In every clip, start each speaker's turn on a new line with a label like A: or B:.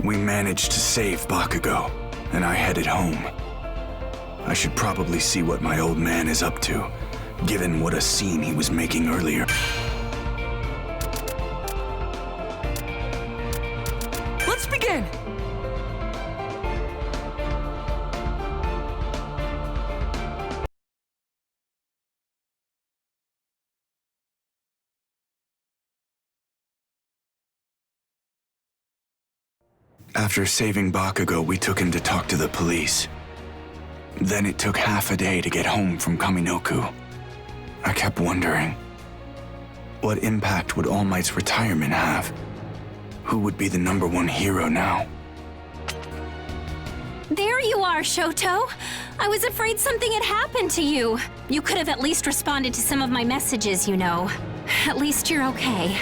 A: We managed to save Bakugo, and I headed home. I should probably see what my old man is up to, given what a scene he was making earlier.
B: Let's begin!
A: After saving Bakugo, we took him to talk to the police. Then it took half a day to get home from Kaminoku. I kept wondering, what impact would All Might's retirement have? Who would be the #1 hero now?
C: There you are, Shoto. I was afraid something had happened to you. You could have at least responded to some of my messages, you know. At least you're okay.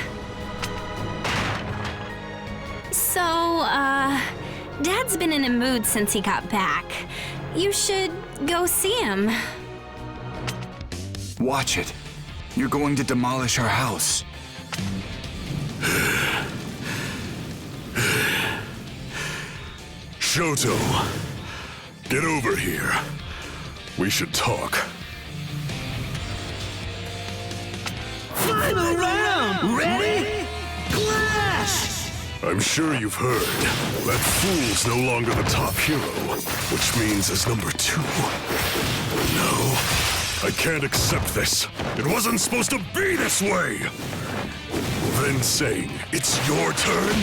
C: So, Dad's been in a mood since he got back. You should go see him.
A: Watch it. You're going to demolish our house.
D: Shoto, get over here. We should talk.
E: Final round! Ready? Clash!
D: I'm sure you've heard that Fool's no longer the top hero, which means as #2. No, I can't accept this. It wasn't supposed to be this way! Then saying, it's your turn?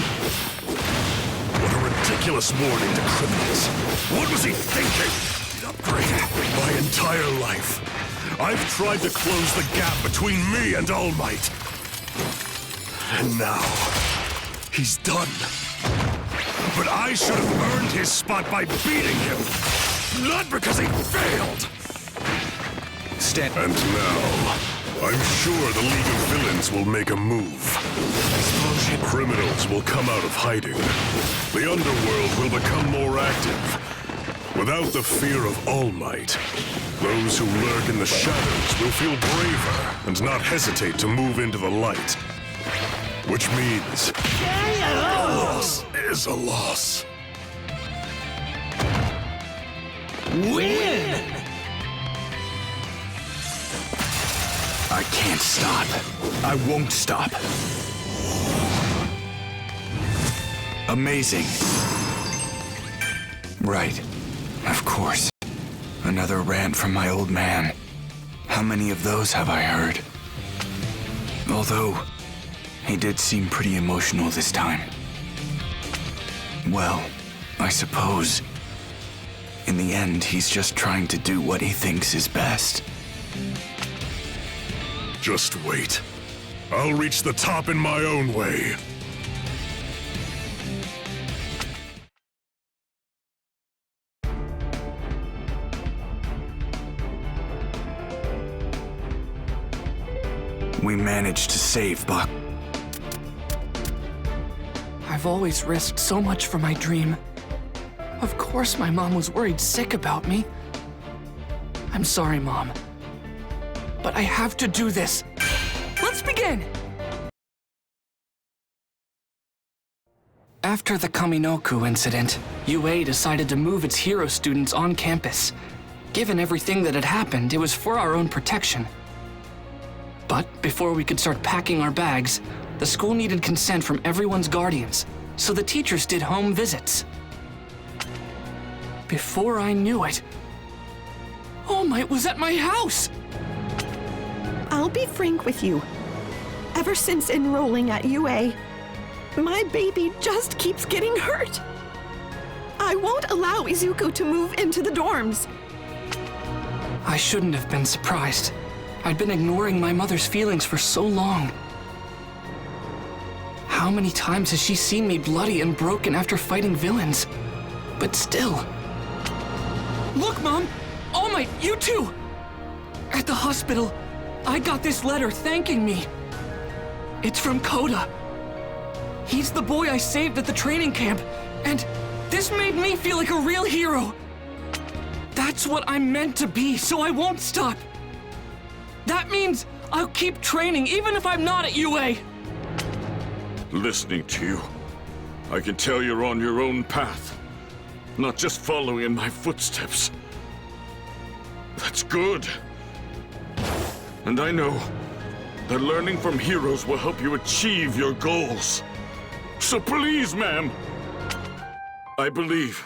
D: What a ridiculous warning to criminals. What was he thinking? He'd upgraded my entire life. I've tried to close the gap between me and All Might. And now, he's done. But I should have earned his spot by beating him, not because he failed. And now, I'm sure the League of Villains will make a move. Criminals will come out of hiding. The underworld will become more active. Without the fear of All Might, those who lurk in the shadows will feel braver and not hesitate to move into the light. Which means a loss is a loss.
E: Win!
A: I can't stop. I won't stop. Amazing. Right. Of course. Another rant from my old man. How many of those have I heard? Although, he did seem pretty emotional this time. Well, I suppose, in the end, he's just trying to do what he thinks is best.
D: Just wait. I'll reach the top in my own way.
A: We managed to save Bak.
B: I've always risked so much for my dream. Of course my mom was worried sick about me. I'm sorry, Mom. But I have to do this. Let's begin! After the Kaminoku incident, UA decided to move its hero students on campus. Given everything that had happened, it was for our own protection. But before we could start packing our bags, the school needed consent from everyone's guardians, so the teachers did home visits. Before I knew it, All Might was at my house!
F: I'll be frank with you. Ever since enrolling at UA, my baby just keeps getting hurt. I won't allow Izuku to move into the dorms.
B: I shouldn't have been surprised. I'd been ignoring my mother's feelings for so long. How many times has she seen me bloody and broken after fighting villains? But still. Look, Mom! All Might, you too! At the hospital, I got this letter thanking me. It's from Koda. He's the boy I saved at the training camp, and this made me feel like a real hero. That's what I'm meant to be, so I won't stop. That means I'll keep training even if I'm not at UA.
D: Listening to you, I can tell you're on your own path, not just following in my footsteps. That's good. And I know that learning from heroes will help you achieve your goals. So please, ma'am, I believe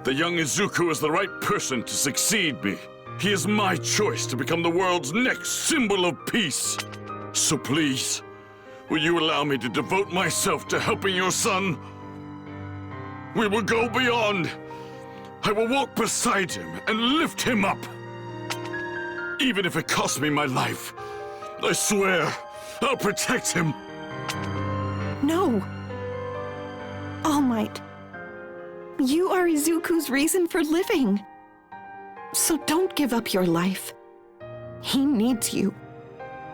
D: that young Izuku is the right person to succeed me. He is my choice to become the world's next symbol of peace. So please, will you allow me to devote myself to helping your son? We will go beyond. I will walk beside him and lift him up. Even if it costs me my life, I swear I'll protect him.
F: No. All Might. You are Izuku's reason for living. So don't give up your life. He needs you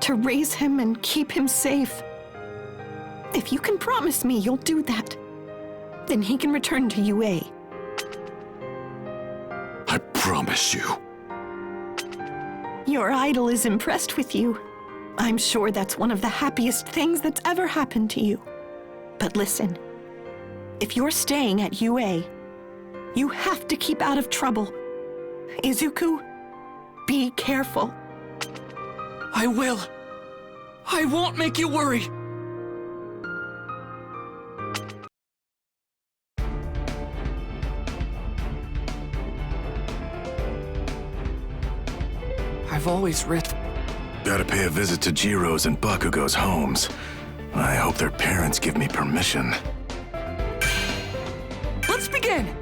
F: to raise him and keep him safe. If you can promise me you'll do that, then he can return to UA.
D: I promise you.
F: Your idol is impressed with you. I'm sure that's one of the happiest things that's ever happened to you. But listen, if you're staying at UA, you have to keep out of trouble. Izuku, be careful.
B: I will. I won't make you worry. I've always read.
A: Gotta pay a visit to Jiro's and Bakugo's homes. I hope their parents give me permission.
B: Let's begin!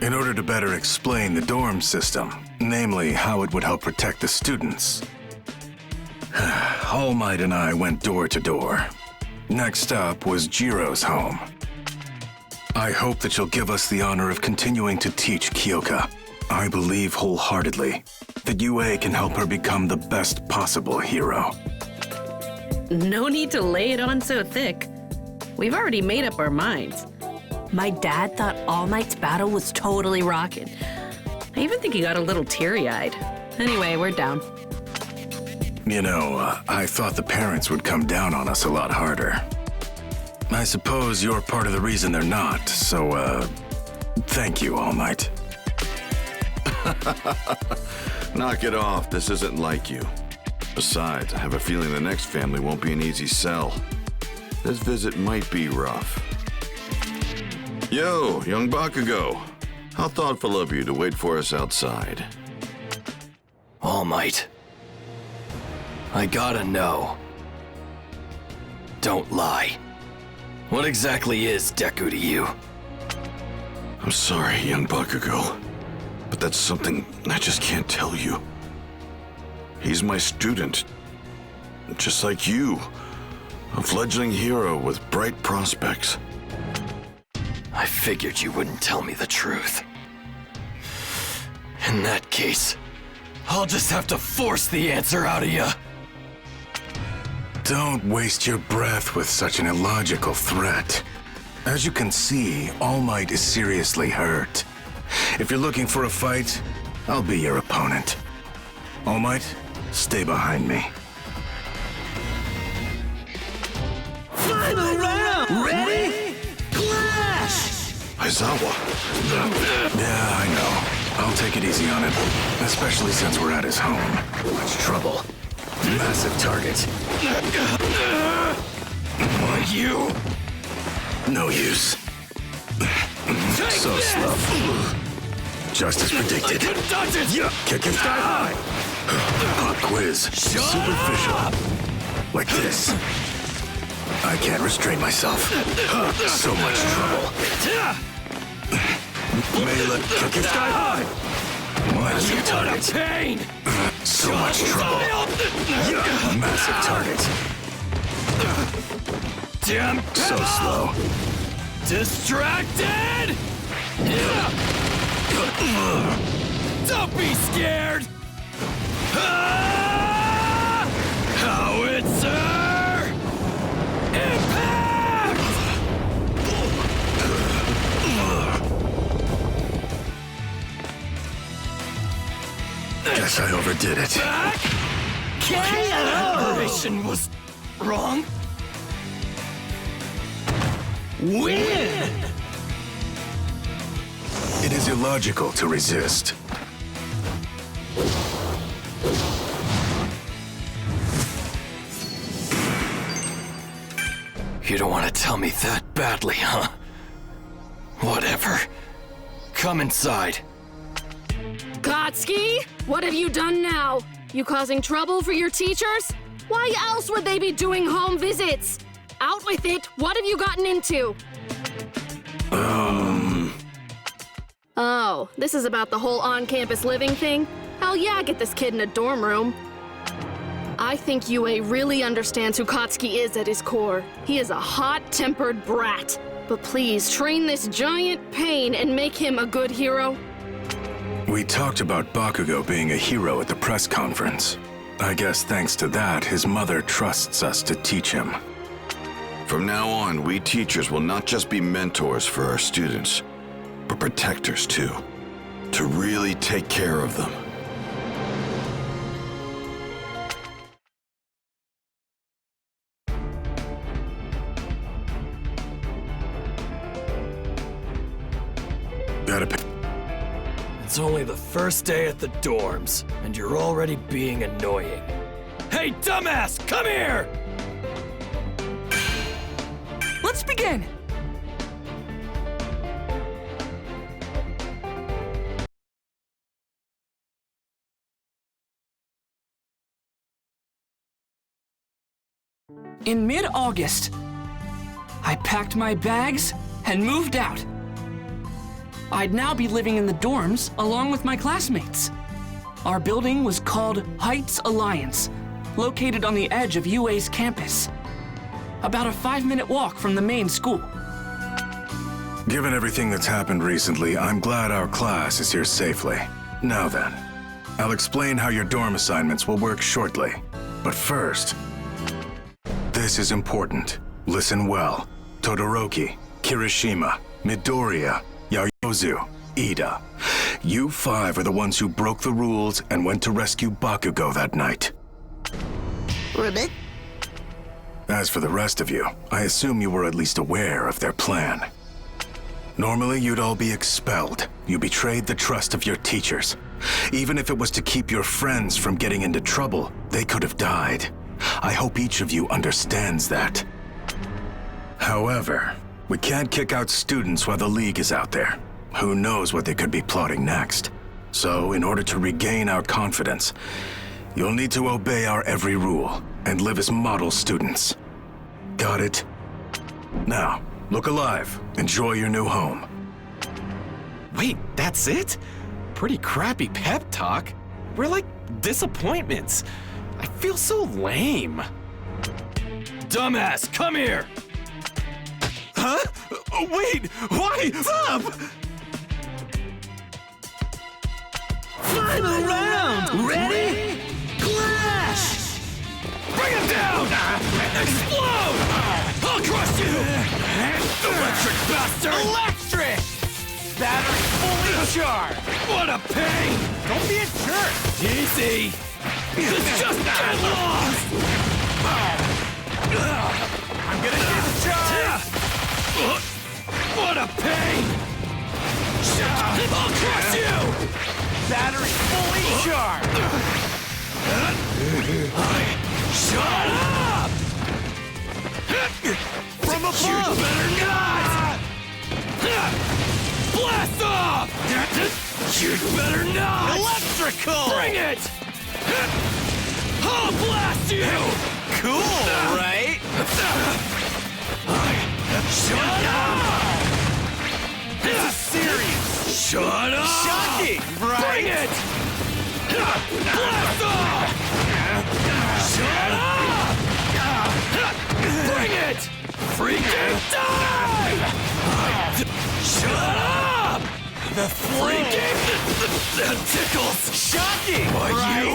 A: In order to better explain the dorm system, namely how it would help protect the students, All Might and I went door to door. Next up was Jiro's home. I hope that you'll give us the honor of continuing to teach Kyoka. I believe wholeheartedly that UA can help her become the best possible hero.
G: No need to lay it on so thick. We've already made up our minds. My dad thought All Might's battle was totally rockin'. I even think he got a little teary-eyed. Anyway, we're down.
A: You know, I thought the parents would come down on us a lot harder. I suppose you're part of the reason they're not, so, thank you, All Might.
H: Knock it off. This isn't like you. Besides, I have a feeling the next family won't be an easy sell. This visit might be rough. Yo, young Bakugo. How thoughtful of you to wait for us outside.
I: All Might. I gotta know. Don't lie. What exactly is Deku to you?
H: I'm sorry, young Bakugo, but that's something I just can't tell you. He's my student, just like you, a fledgling hero with bright prospects.
I: I figured you wouldn't tell me the truth. In that case, I'll just have to force the answer out of you.
A: Don't waste your breath with such an illogical threat. As you can see, All Might is seriously hurt. If you're looking for a fight, I'll be your opponent. All Might, stay behind me.
E: Final round! Ready? Clash!
H: Aizawa.
A: Yeah, I know. I'll take it easy on him, especially since we're at his home.
I: Much trouble. Massive target. Why you?
A: No use. So slow. Just as predicted.
I: Dodge it!
A: Kick him sky high. Pop quiz. Superficial. Like this. I can't restrain myself. So much trouble. Melee kick him sky high. Massive target.
I: Pain!
A: So much trouble. Massive target.
I: Damn!
A: So slow.
I: Distracted! Don't be scared! Howitzer! Impact!
D: guess I overdid it.
I: Operation was wrong.
E: Win!
D: It is illogical to resist.
I: You don't want to tell me that badly, huh? Whatever. Come inside.
J: Kotsky, what have you done now? You causing trouble for your teachers? Why else would they be doing home visits? Out with it, what have you gotten into? Oh, this is about the whole on-campus living thing? Hell yeah, get this kid in a dorm room. I think UA really understands who Kotsky is at his core. He is a hot-tempered brat. But please, train this giant pain and make him a good hero.
D: We talked about Bakugo being a hero at the press conference. I guess thanks to that, his mother trusts us to teach him.
H: From now on, we teachers will not just be mentors for our students, but protectors too, to really take care of them.
I: It's only the first day at the dorms, and you're already being annoying. Hey, dumbass, come here!
B: Let's begin! In mid-August, I packed my bags and moved out. I'd now be living in the dorms along with my classmates. Our building was called Heights Alliance, located on the edge of UA's campus, about a 5-minute walk from the main school.
D: Given everything that's happened recently, I'm glad our class is here safely. Now then, I'll explain how your dorm assignments will work shortly. But first, this is important. Listen well. Todoroki, Kirishima, Midoriya, Yaozu, Ida. You 5 are the ones who broke the rules and went to rescue Bakugo that night.
F: Ribbit?
D: As for the rest of you, I assume you were at least aware of their plan. Normally, you'd all be expelled. You betrayed the trust of your teachers. Even if it was to keep your friends from getting into trouble, they could have died. I hope each of you understands that. However, we can't kick out students while the League is out there. Who knows what they could be plotting next? So, in order to regain our confidence, you'll need to obey our every rule and live as model students. Got it? Now, look alive. Enjoy your new home.
K: Wait, that's it? Pretty crappy pep talk. We're like disappointments. I feel so lame.
I: Dumbass, come here!
K: Huh? Wait, why? What's up?
E: Final round! Ready? Clash!
I: Bring him down! Explode! I'll crush you! Electric bastard!
E: Electric! Battery fully charged!
I: What a pain!
E: Don't be a jerk!
I: Easy! Just get lost!
E: I'm gonna discharge!
I: What a pain! I'll crush you!
E: Battery fully charged!
I: Shut up!
E: From above!
I: You better not! Blast off! You better not!
E: Electrical!
I: Bring it! I'll blast you!
E: Cool, right?
I: Shut up!
E: This is serious!
I: Shut up!
E: Shocking, right?
I: Bring it! Blast off! Shut up! Bring it! Freaking die! Shut up!
E: The
I: Freaking that tickles!
E: Shocking,
I: Are
E: right?
I: you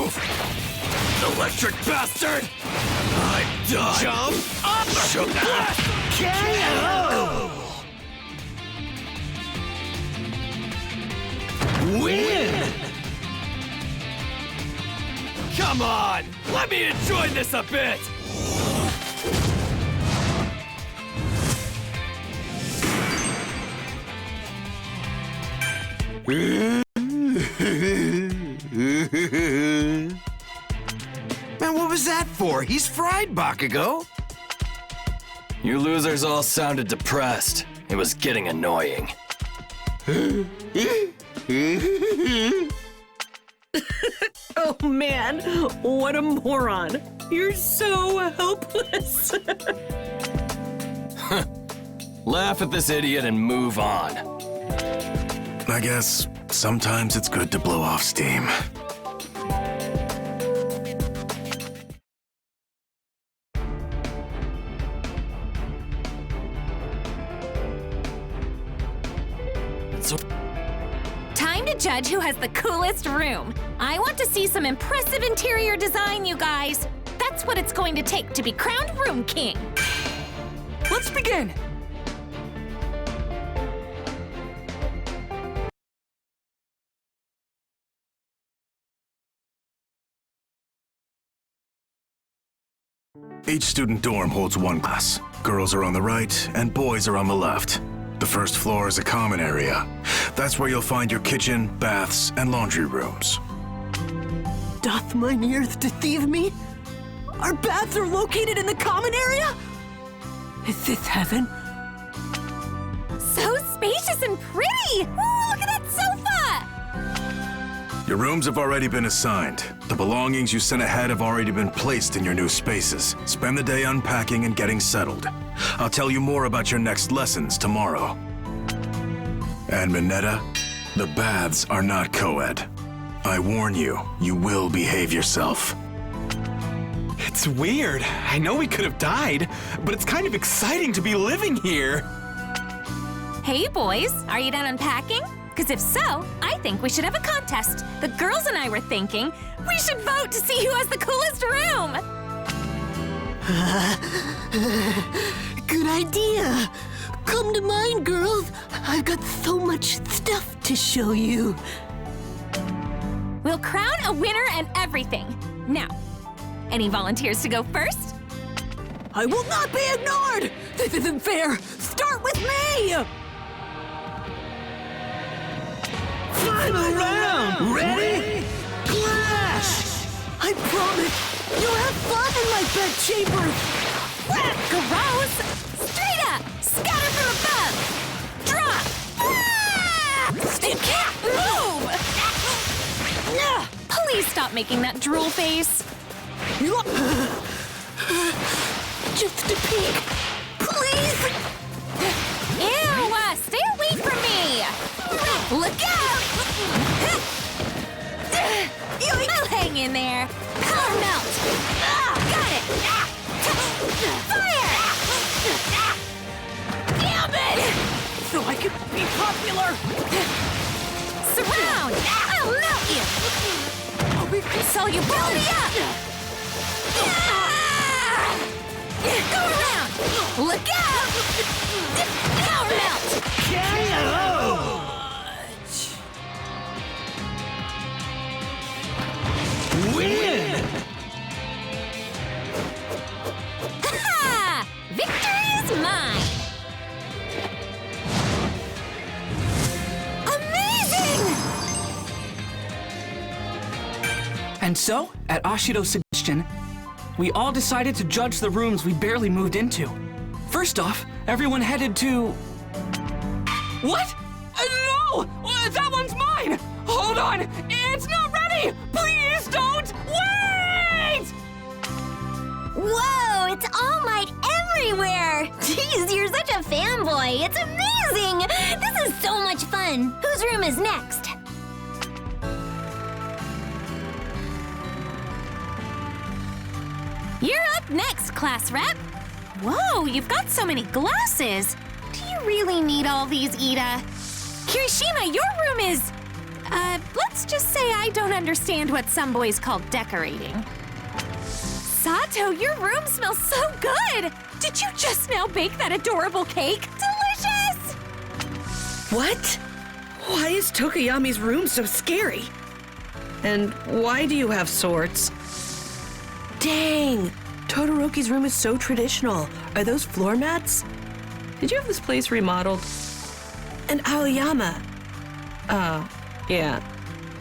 I: electric bastard? I'm done!
E: Jump up!
I: Blast!
E: KO! Win!
I: Come on! Let me enjoy this a bit!
E: Man, what was that for? He's fried, Bakugo.
I: You losers all sounded depressed. It was getting annoying.
G: Oh man, what a moron. You're so helpless.
I: Laugh at this idiot and move on.
A: I guess sometimes it's good to blow off steam.
C: Time to judge who has the coolest room. I want to see some impressive interior design, you guys. That's what it's going to take to be crowned Room King.
B: Let's begin!
A: Each student dorm holds one class. Girls are on the right, and boys are on the left. The first floor is a common area. That's where you'll find your kitchen, baths, and laundry rooms.
F: Doth mine ears deceive me? Our baths are located in the common area? Is this heaven?
C: So spacious and pretty! Ooh, look at that sofa!
A: Your rooms have already been assigned. The belongings you sent ahead have already been placed in your new spaces. Spend the day unpacking and getting settled. I'll tell you more about your next lessons tomorrow. And Minetta, the baths are not co-ed. I warn you, you will behave yourself.
K: It's weird. I know we could have died, but it's kind of exciting to be living here.
C: Hey, boys, are you done unpacking? Because if so, I think we should have a contest. The girls and I were thinking we should vote to see who has the coolest room.
F: Good idea. Come to mine, girls. I've got so much stuff to show you.
C: We'll crown a winner and everything. Now, any volunteers to go first?
F: I will not be ignored! This isn't fair! Start with me! Final round! Ready? Clash! I promise, you'll have fun in my bedchamber!
C: Gross! Straight up! Scatter from above! Drop! Ah! You can't move! Please stop making that drool face.
F: Just a peek, please!
C: Ew! Stay away from me! Look out! I'll hang in there. Power melt! Got it! Fire! Damn it!
F: So I can be popular!
C: Surround! I'll melt you! So you blow me up! Go around! Look out! Power melt!
E: Win!
C: Ha! Victory is mine! Amazing!
B: And so, at Ashido's suggestion, we all decided to judge the rooms we barely moved into. First off, everyone headed to... What? No! That one's mine! Hold on! It's not ready! Please don't! Wait!
C: Whoa, it's All Might everywhere! Jeez, you're such a fanboy. It's amazing! This is so much fun. Whose room is next? You're up next, class rep. Whoa, you've got so many glasses. Do you really need all these, Ida? Kirishima, your room is... let's just say I don't understand what some boys call decorating. Sato, your room smells so good! Did you just now bake that adorable cake? Delicious!
G: What? Why is Tokuyami's room so scary? And why do you have swords? Dang! Todoroki's room is so traditional. Are those floor mats? Did you have this place remodeled? And Aoyama. Oh, yeah.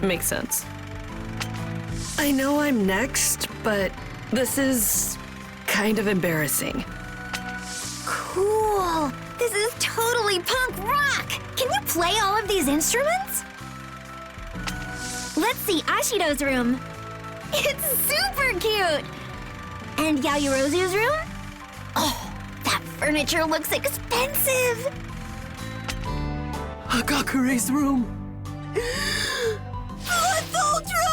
G: Makes sense. I know I'm next, but this is kind of embarrassing.
C: Cool. This is totally punk rock. Can you play all of these instruments? Let's see Ashido's room. It's super cute. And Yaoyorozu's room? Oh, that furniture looks expensive.
I: Hagakure's room.
C: Ultra!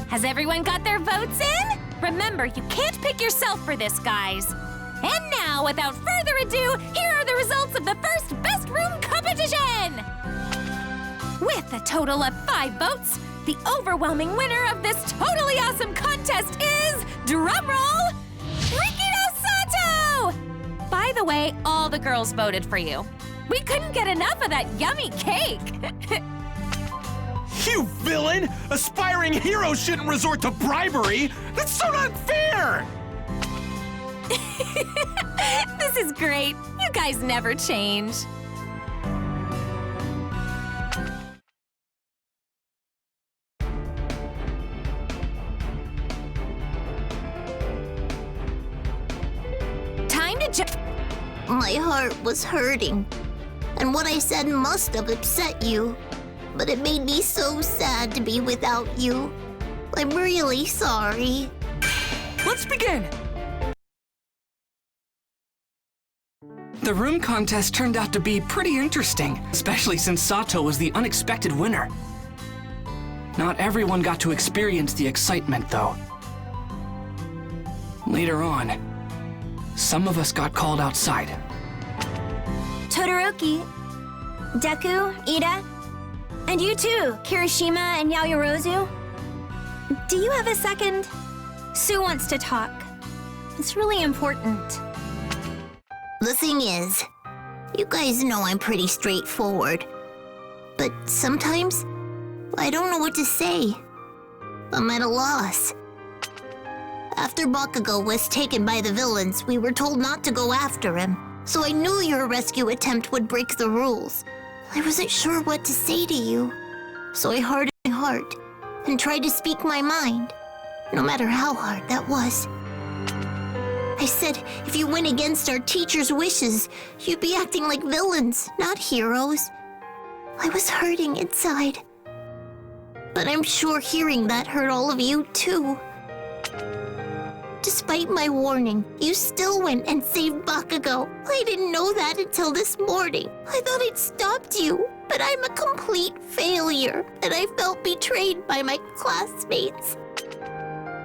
C: Has everyone got their votes in? Remember, you can't pick yourself for this, guys. And now, without further ado, here are the results of the first Best Room competition! With a total of 5 votes, the overwhelming winner of this totally awesome contest is, drumroll, Rikido Sato! By the way, all the girls voted for you. We couldn't get enough of that yummy cake.
K: You villain! Aspiring heroes shouldn't resort to bribery! That's so not fair!
C: This is great. You guys never change. Time to jump.
L: My heart was hurting, and what I said must have upset you. But it made me so sad to be without you. I'm really sorry.
B: Let's begin! The room contest turned out to be pretty interesting, especially since Sato was the unexpected winner. Not everyone got to experience the excitement, though. Later on, some of us got called outside.
C: Todoroki, Deku, Ida, and you too, Kirishima and Yaoyorozu. Do you have a second? Sue wants to talk. It's really important.
L: The thing is, you guys know I'm pretty straightforward. But sometimes, I don't know what to say. I'm at a loss. After Bakugo was taken by the villains, we were told not to go after him. So I knew your rescue attempt would break the rules. I wasn't sure what to say to you. So I hardened my heart and tried to speak my mind, no matter how hard that was. I said, if you went against our teacher's wishes, you'd be acting like villains, not heroes. I was hurting inside. But I'm sure hearing that hurt all of you, too. Despite my warning, you still went and saved Bakugo. I didn't know that until this morning. I thought I'd stopped you, but I'm a complete failure, and I felt betrayed by my classmates.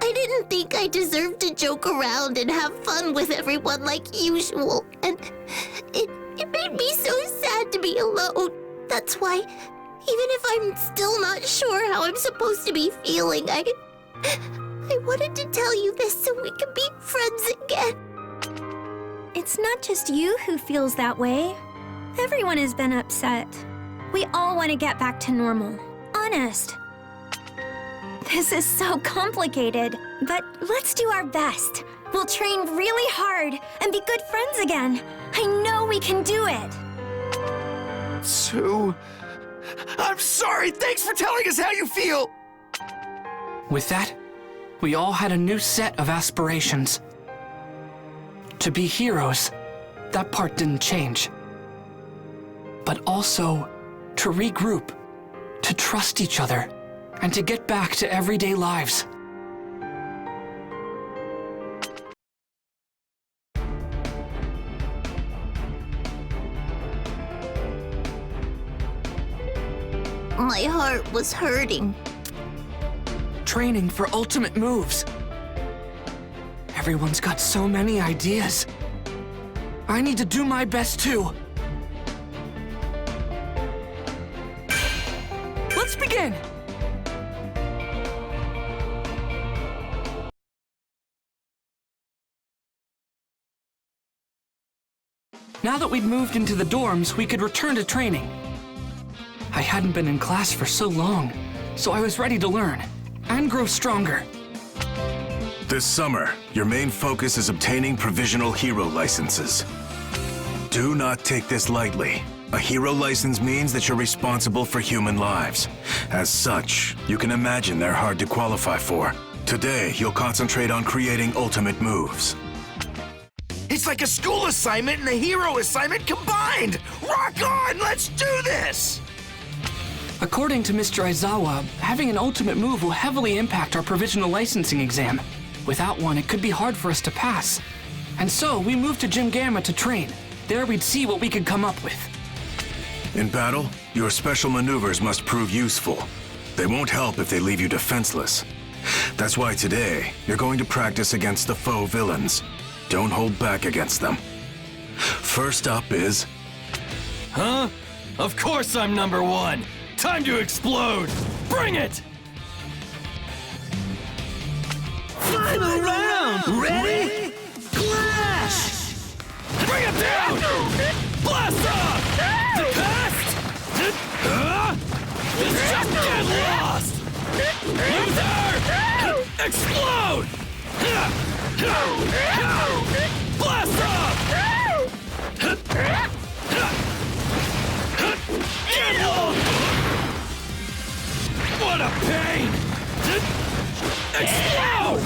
L: I didn't think I deserved to joke around and have fun with everyone like usual, and it made me so sad to be alone. That's why, even if I'm still not sure how I'm supposed to be feeling, I wanted to tell you this so we could be friends again.
C: It's not just you who feels that way. Everyone has been upset. We all want to get back to normal. Honest. This is so complicated, but let's do our best. We'll train really hard and be good friends again. I know we can do it.
E: Sue, I'm sorry. Thanks for telling us how you feel.
B: With that, we all had a new set of aspirations. To be heroes, that part didn't change. But also, to regroup, to trust each other, and to get back to everyday lives.
L: My heart was hurting.
B: Training for ultimate moves. Everyone's got so many ideas. I need to do my best too. Let's begin! Now that we'd moved into the dorms, we could return to training. I hadn't been in class for so long, so I was ready to learn and grow stronger.
A: This summer, your main focus is obtaining provisional hero licenses. Do not take this lightly. A hero license means that you're responsible for human lives. As such, you can imagine they're hard to qualify for. Today, you'll concentrate on creating ultimate moves.
E: It's like a school assignment and a hero assignment combined! Rock on! Let's do this!
B: According to Mr. Aizawa, having an ultimate move will heavily impact our provisional licensing exam. Without one, it could be hard for us to pass. And so, we moved to Gym Gamma to train. There we'd see what we could come up with.
A: In battle, your special maneuvers must prove useful. They won't help if they leave you defenseless. That's why today, you're going to practice against the foe villains. Don't hold back against them. First up is...
I: Huh? Of course I'm number one! Time to explode! Bring it!
E: Final round! Ready? Clash!
I: Bring it down! Blast off! The past! It's just get lost! Loser! Explode! Blast off! Get lost! What a pain! Explode!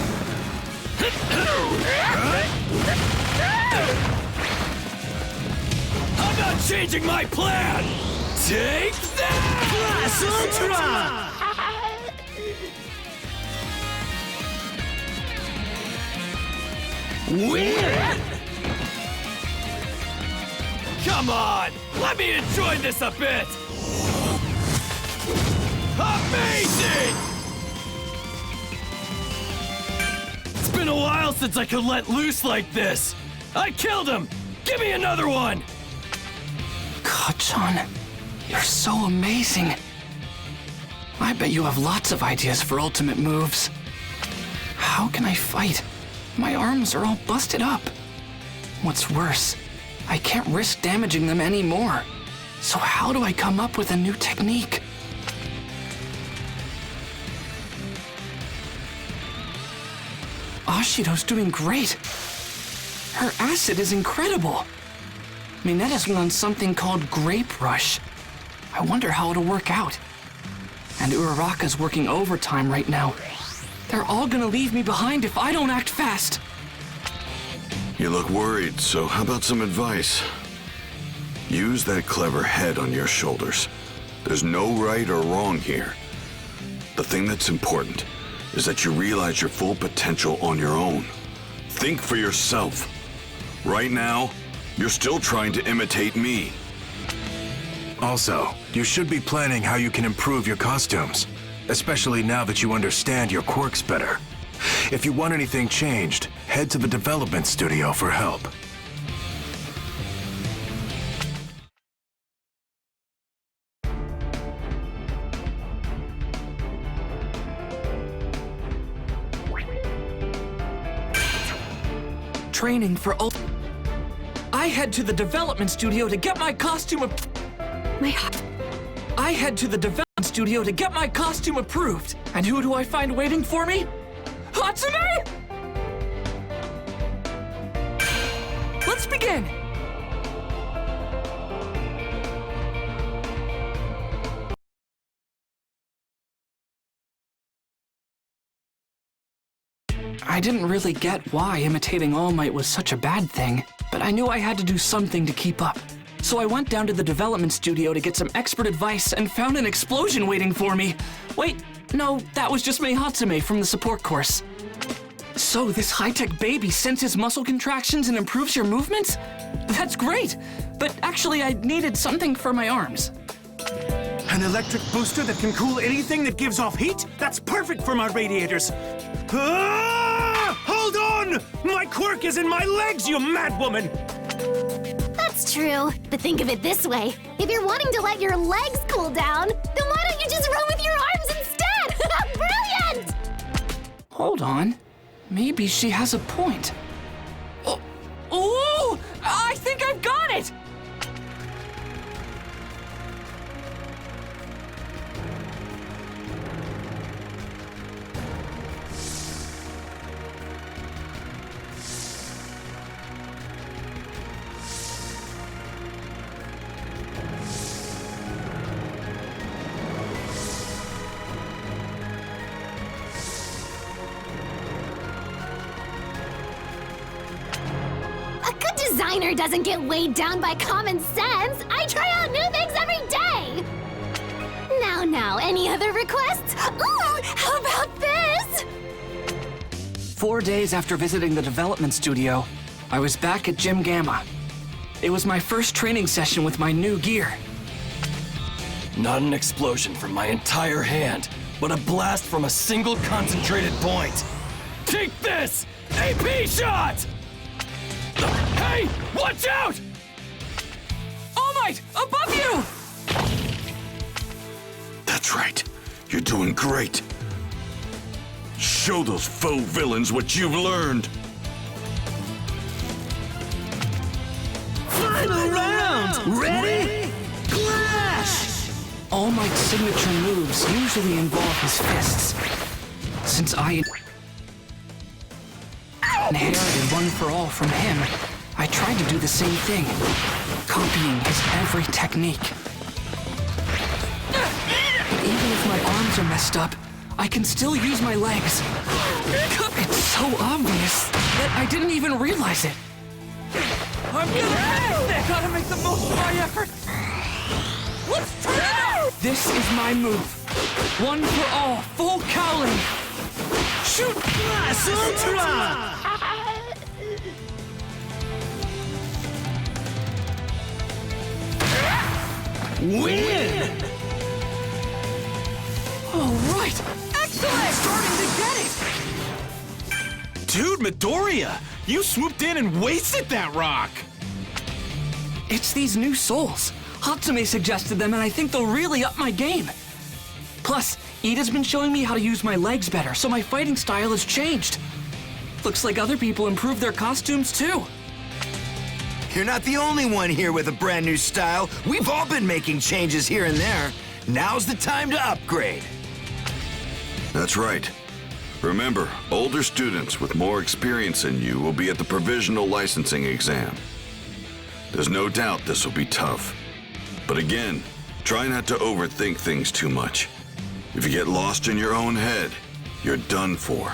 I: I'm not changing my plan! Take that!
E: Class Ultra!
I: Win! Come on! Let me enjoy this a bit! Amazing! It's been a while since I could let loose like this! I killed him! Give me another one!
B: Kachan, you're so amazing. I bet you have lots of ideas for ultimate moves. How can I fight? My arms are all busted up. What's worse, I can't risk damaging them anymore. So how do I come up with a new technique? Ashido's doing great. Her acid is incredible. Minetta's on something called Grape Rush. I wonder how it'll work out. And Uraraka's working overtime right now. They're all gonna leave me behind if I don't act fast.
H: You look worried, so how about some advice? Use that clever head on your shoulders. There's no right or wrong here. The thing that's important is that you realize your full potential on your own. Think for yourself. Right now, you're still trying to imitate me.
A: Also, you should be planning how you can improve your costumes, especially now that you understand your quirks better. If you want anything changed, head to the development studio for help.
B: Training for I head to the development studio to get my costume approved. And who do I find waiting for me? Hatsume! Let's begin! I didn't really get why imitating All Might was such a bad thing, but I knew I had to do something to keep up. So I went down to the development studio to get some expert advice and found an explosion waiting for me. Wait, no, that was just Mei Hatsume from the support course. So this high-tech baby senses muscle contractions and improves your movements? That's great, but actually I needed something for my arms.
M: An electric booster that can cool anything that gives off heat? That's perfect for my radiators. Ah! Hold on! My quirk is in my legs, you mad woman!
C: That's true, but think of it this way. If you're wanting to let your legs cool down, then why don't you just run with your arms instead? Brilliant!
B: Hold on. Maybe she has a point. Oh, I think I've got it!
C: designer doesn't get weighed down by common sense. I try out new things every day. Now, any other requests? Ooh, how about this?
B: 4 days after visiting the development studio, I was back at Gym Gamma. It was my first training session with my new gear.
I: Not an explosion from my entire hand, but a blast from a single concentrated point. Take this! AP shot! Hey, watch out!
B: All Might, above you!
H: That's right. You're doing great. Show those faux villains what you've learned.
M: Final round! Ready? Clash!
B: All Might's signature moves usually involve his fists. Since I inherited One for All from him, I tried to do the same thing, copying his every technique. But even if my arms are messed up, I can still use my legs. It's so obvious that I didn't even realize it.
M: I'm gonna gotta make the most of my effort. Let's turn it out!
B: This is my move. One for all, full cowling. Shoot!
M: Blast Ultra! Win!
B: All right! Excellent! Starting to get it!
K: Dude, Midoriya, you swooped in and wasted that rock.
B: It's these new souls. Hatsume suggested them, and I think they'll really up my game. Plus, Ida's been showing me how to use my legs better, so my fighting style has changed. Looks like other people improved their costumes too.
E: You're not the only one here with a brand new style. We've all been making changes here and there. Now's the time to upgrade.
H: That's right. Remember, older students with more experience than you will be at the Provisional licensing exam. There's no doubt this will be tough. But again, try not to overthink things too much. If you get lost in your own head, you're done for.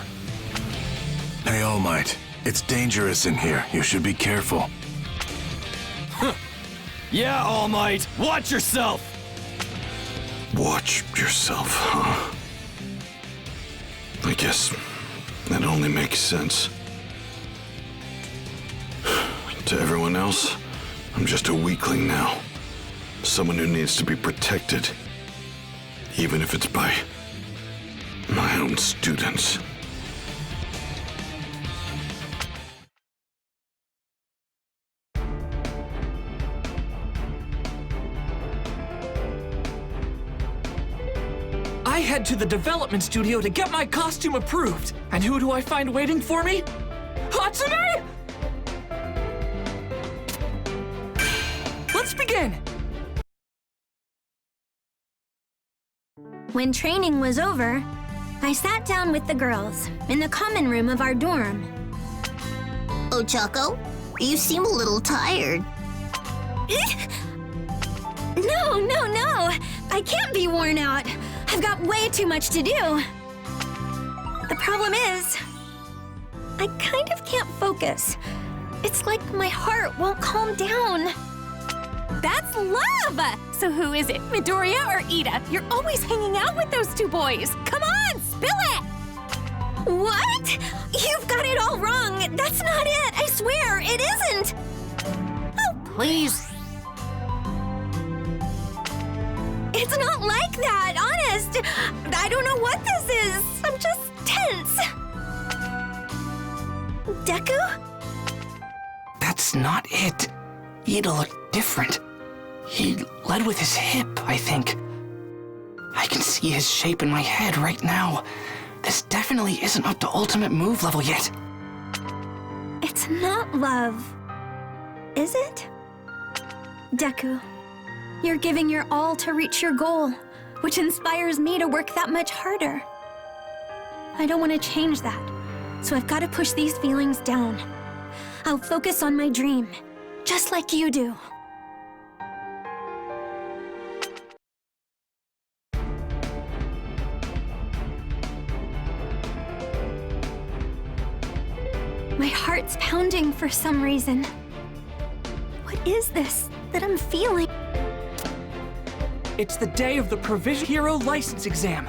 A: Hey, All Might. It's dangerous in here. You should be careful.
I: Yeah, All Might, watch yourself!
H: Watch yourself, huh? I guess that only makes sense. To everyone else, I'm just a weakling now. Someone who needs to be protected. Even if it's by my own students.
B: I head to the development studio to get my costume approved. And who do I find waiting for me? Hatsume! Let's begin!
C: When training was over, I sat down with the girls in the common room of our dorm.
L: Oh, Choco, you seem a little tired.
C: No. I can't be worn out. I've got way too much to do. The problem is, I kind of can't focus. It's like my heart won't calm down. That's love! So who is it, Midoriya or Ida? You're always hanging out with those two boys. Come on, spill it! What? You've got it all wrong. That's not it. I swear, it isn't. Oh, please. It's not like that, honest. I don't know what this is. I'm just tense. Deku?
B: That's not it. Ida looked different. He led with his hip, I think. I can see his shape in my head right now. This definitely isn't up to ultimate move level yet.
C: It's not love, is it? Deku, you're giving your all to reach your goal, which inspires me to work that much harder. I don't want to change that, so I've got to push these feelings down. I'll focus on my dream, just like you do. My heart's pounding for some reason.
F: What is this that I'm feeling?
B: It's the day of the Provisional Hero license exam.